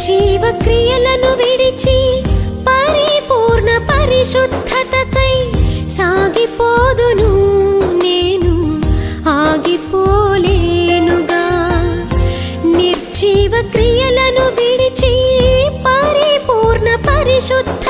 నిర్జీవ క్రియలను విడిచి పరిపూర్ణ పరిశుద్ధతకై సాగిపోదును నేను ఆగిపోలేనుగా. నిర్జీవ క్రియలను విడిచి పరిపూర్ణ పరిశుద్ధ